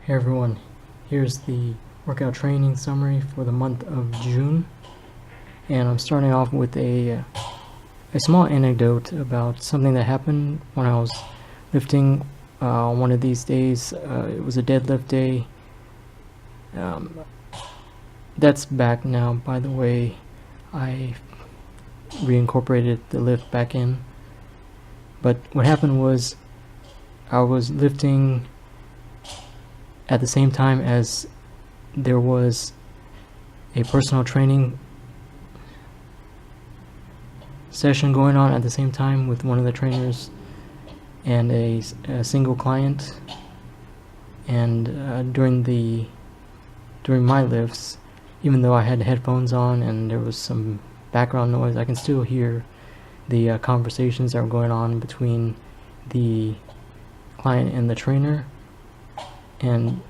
Hey everyone, here's the workout training summary for the month of June, and I'm starting off with a small anecdote about something that happened when I was lifting one of these days. It was a deadlift day. That's back now, by the way. I reincorporated the lift back in, but what happened was I was lifting at the same time as there was a personal training session going on at the same time with one of the trainers and a single client. And during my lifts, even though I had headphones on and there was some background noise, I can still hear the conversations that were going on between the client and the trainer. And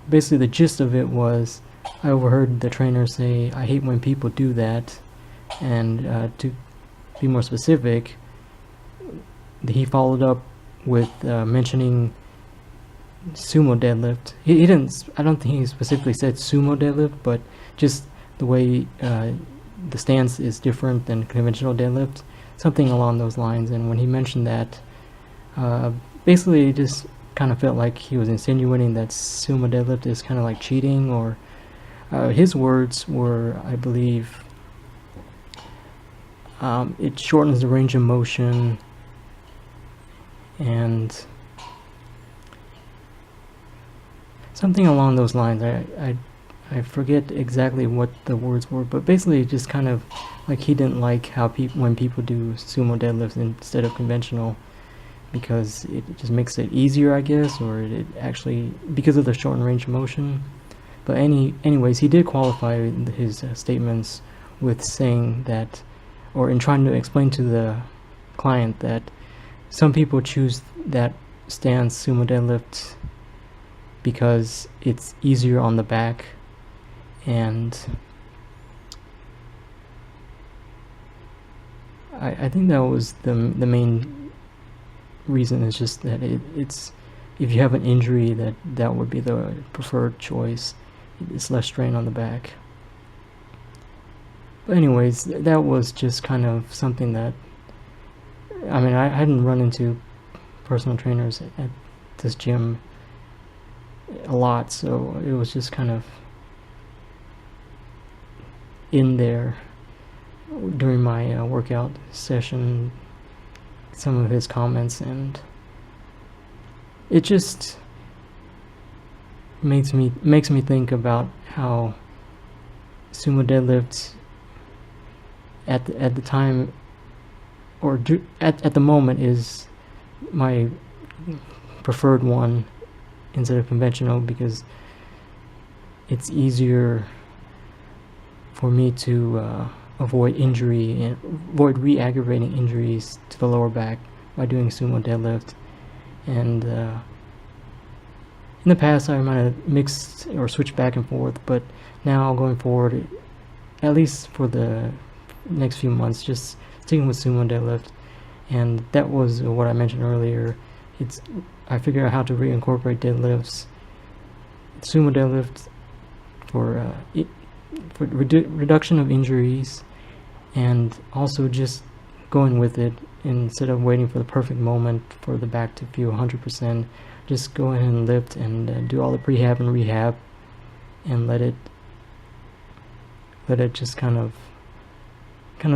basically the gist of it was I overheard the trainer say, "I hate when people do that," and to be more specific, he followed up with mentioning sumo deadlift. He didn't, I don't think he specifically said sumo deadlift, but just the way the stance is different than conventional deadlift, something along those lines. And when he mentioned that, basically it just kind of felt like he was insinuating that sumo deadlift is kind of like cheating, or his words were, I believe, it shortens the range of motion, and something along those lines. I forget exactly what the words were, but basically just kind of like he didn't like how when people do sumo deadlifts instead of conventional, because it just makes it easier, I guess, or it actually, because of the shortened range of motion. But anyways, he did qualify his statements with saying that, or in trying to explain to the client, that some people choose that stance, sumo deadlift, because it's easier on the back, and I think that was the main reason. Is just that it's, if you have an injury, that would be the preferred choice. It's less strain on the back. But anyways, that was just kind of something that, I mean, I hadn't run into personal trainers at this gym a lot, so it was just kind of in there during my workout session, some of his comments, and it just makes me think about how sumo deadlift at the time, or at the moment, is my preferred one instead of conventional, because it's easier for me to avoid injury and avoid re-aggravating injuries to the lower back by doing sumo deadlift. And in the past I might have mixed or switched back and forth, but now going forward, at least for the next few months, just sticking with sumo deadlift. And that was what I mentioned earlier. I figured out how to reincorporate deadlifts, sumo deadlift, for reduction of injuries, and also just going with it instead of waiting for the perfect moment for the back to feel 100%. Just go ahead and lift and do all the prehab and rehab, and let it just kind of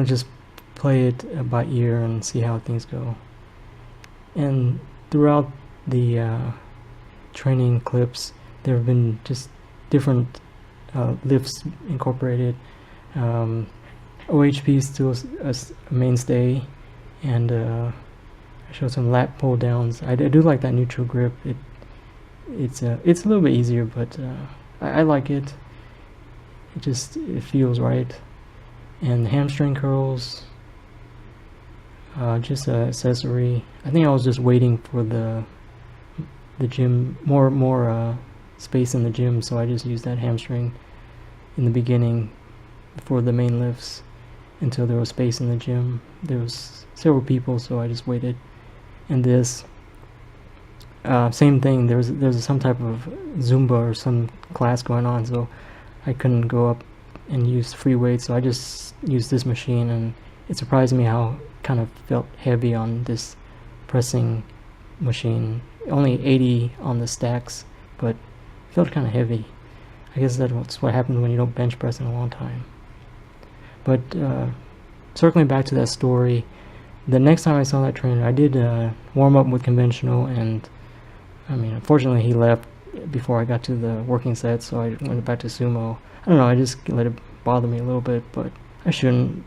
just play it by ear and see how things go. And throughout the training clips, there have been just different lifts incorporated. OHP is still a mainstay, and I showed some lat pull downs. I do like that neutral grip. It's a little bit easier, but I like it. It feels right. And hamstring curls, just an accessory. I think I was just waiting for the gym, more space in the gym, so I just used that hamstring in the beginning before the main lifts until there was space in the gym. There was several people, so I just waited. And this same thing. There's some type of Zumba or some class going on, so I couldn't go up and use free weights, so I just used this machine, and it surprised me how kind of felt heavy on this pressing machine. Only 80 on the stacks, but felt kind of heavy. I guess that's what happens when you don't bench press in a long time. But circling back to that story, the next time I saw that trainer, I did warm up with conventional, and I mean, unfortunately he left before I got to the working set, so I went back to sumo. I don't know, I just let it bother me a little bit, but I shouldn't.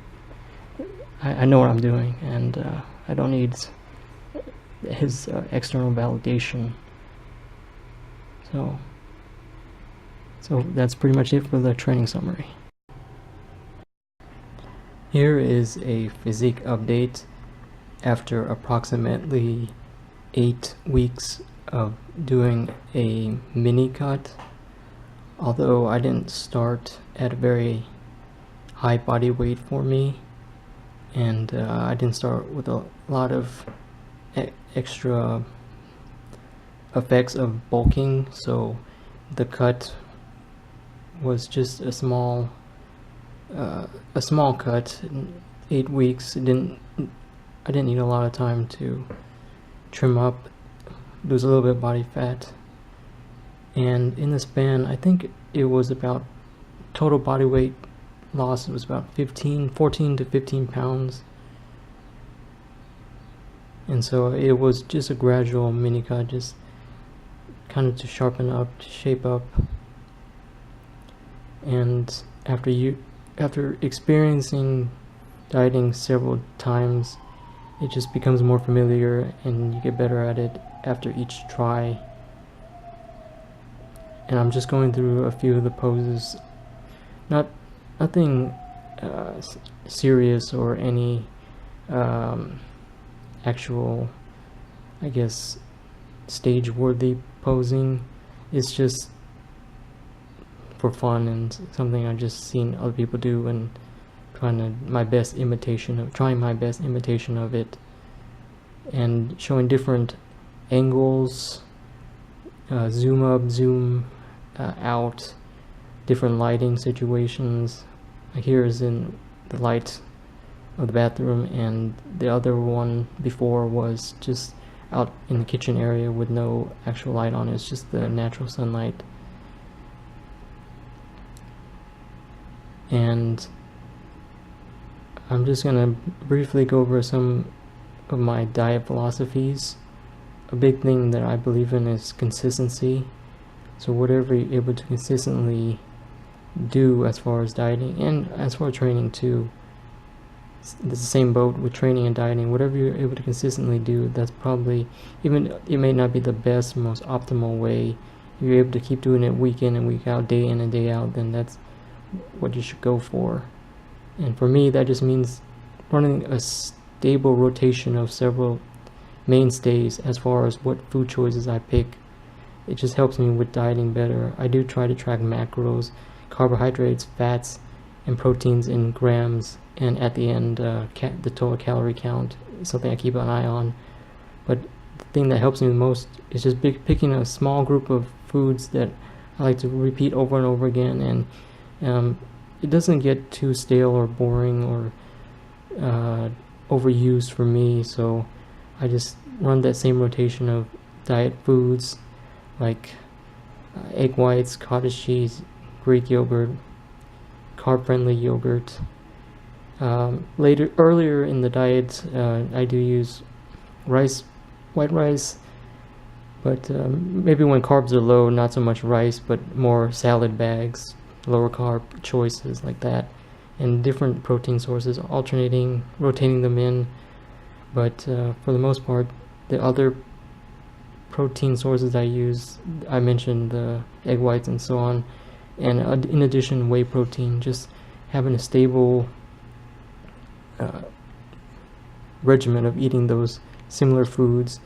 I know what I'm doing, and I don't need his external validation. So that's pretty much it for the training summary. Here is a physique update after approximately 8 weeks of doing a mini cut. Although I didn't start at a very high body weight for me, and I didn't start with a lot of extra effects of bulking, so the cut was just a small cut. In 8 weeks, I didn't need a lot of time to trim up, lose a little bit of body fat, and in the span, I think it was about total body weight loss. It was about 14 to 15 pounds, and so it was just a gradual mini cut, just kind of to sharpen up, to shape up. And after experiencing dieting several times, it just becomes more familiar, and you get better at it after each try. And I'm just going through a few of the poses, nothing serious or any actual, I guess, stage worthy posing. It's just for fun and something I've just seen other people do, and trying my best imitation of it, and showing different angles, zoom up, zoom out, different lighting situations. Like here is in the light of the bathroom, and the other one before was just out in the kitchen area with no actual light on it. It's just the natural sunlight. And I'm just gonna briefly go over some of my diet philosophies. A big thing that I believe in is consistency. So whatever you're able to consistently do as far as dieting, and as far as training too, it's the same boat with training and dieting. Whatever you're able to consistently do, that's probably, even it may not be the best, most optimal way, if you're able to keep doing it week in and week out, day in and day out, then that's what you should go for. And for me, that just means running a stable rotation of several mainstays as far as what food choices I pick. It just helps me with dieting better. I do try to track macros, carbohydrates, fats, and proteins in grams, and at the end, the total calorie count is something I keep an eye on. But the thing that helps me the most is just picking a small group of foods that I like to repeat over and over again, and it doesn't get too stale or boring or overused for me, so I just run that same rotation of diet foods like egg whites, cottage cheese, Greek yogurt, carb-friendly yogurt. Earlier in the diet, I do use white rice, but maybe when carbs are low, not so much rice, but more salad bags, lower carb choices like that, and different protein sources, rotating them in. But for the most part, the other protein sources I use, I mentioned the egg whites and so on, and in addition, whey protein. Just having a stable regimen of eating those similar foods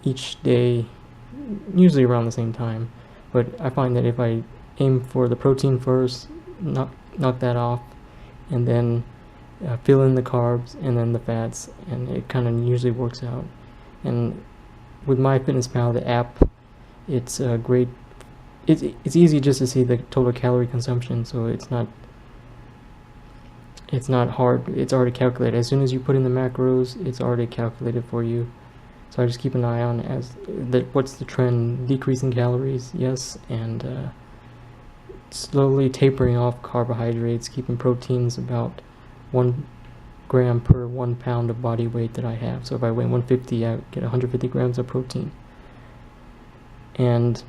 each day, usually around the same time. But I find that if I aim for the protein first, knock that off, and then fill in the carbs and then the fats, and it kind of usually works out. And with MyFitnessPal, the app, it's a great. It's easy just to see the total calorie consumption, so it's not hard. It's already calculated. As soon as you put in the macros, it's already calculated for you. So I just keep an eye on what's the trend, decreasing calories, yes, and slowly tapering off carbohydrates, keeping proteins about 1 gram per 1 pound of body weight that I have. So if I weigh 150, I get 150 grams of protein. And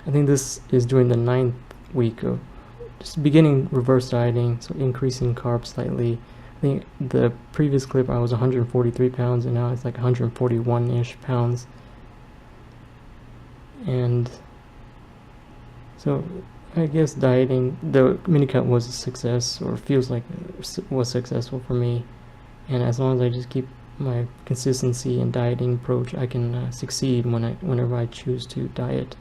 I think this is during the 9th week of just beginning reverse dieting, so increasing carbs slightly. I think the previous clip I was 143 pounds, and now it's like 141-ish pounds. And so I guess dieting, the mini cut was a success, or feels like it was successful for me. And as long as I just keep my consistency and dieting approach, I can succeed whenever I choose to diet.